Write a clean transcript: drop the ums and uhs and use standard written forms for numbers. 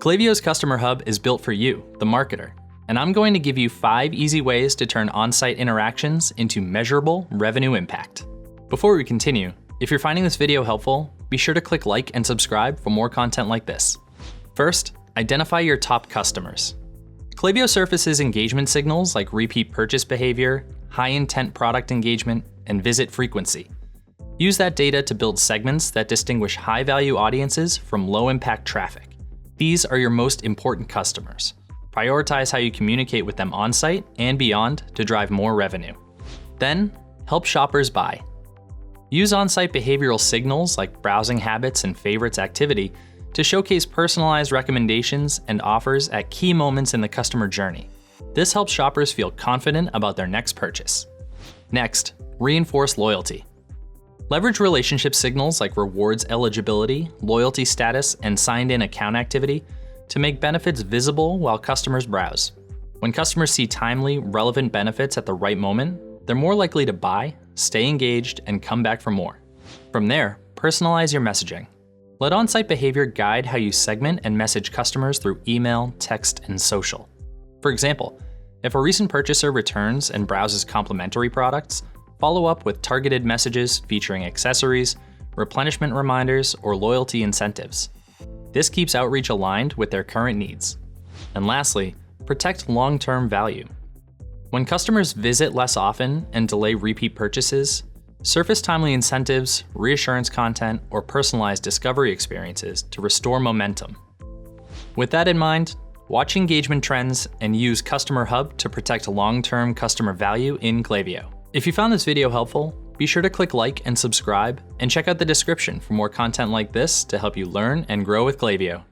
Klaviyo's Customer Hub is built for you, the marketer, and I'm going to give you 5 easy ways to turn on-site interactions into measurable revenue impact. Before we continue, if you're finding this video helpful, be sure to click like and subscribe for more content like this. First, identify your top customers. Klaviyo surfaces engagement signals like repeat purchase behavior, high-intent product engagement, and visit frequency. Use that data to build segments that distinguish high-value audiences from low-impact traffic. These are your most important customers. Prioritize how you communicate with them on-site and beyond to drive more revenue. Then, help shoppers buy. Use on-site behavioral signals like browsing habits and favorites activity to showcase personalized recommendations and offers at key moments in the customer journey. This helps shoppers feel confident about their next purchase. Next, reinforce loyalty. Leverage relationship signals like rewards eligibility, loyalty status, and signed-in account activity to make benefits visible while customers browse. When customers see timely, relevant benefits at the right moment, they're more likely to buy, stay engaged, and come back for more. From there, personalize your messaging. Let on-site behavior guide how you segment and message customers through email, text, and social. For example, if a recent purchaser returns and browses complementary products, follow up with targeted messages featuring accessories, replenishment reminders, or loyalty incentives. This keeps outreach aligned with their current needs. And lastly, protect long-term value. When customers visit less often and delay repeat purchases, surface timely incentives, reassurance content, or personalized discovery experiences to restore momentum. With that in mind, watch engagement trends and use Customer Hub to protect long-term customer value in Klaviyo. If you found this video helpful, be sure to click like and subscribe, and check out the description for more content like this to help you learn and grow with Klaviyo.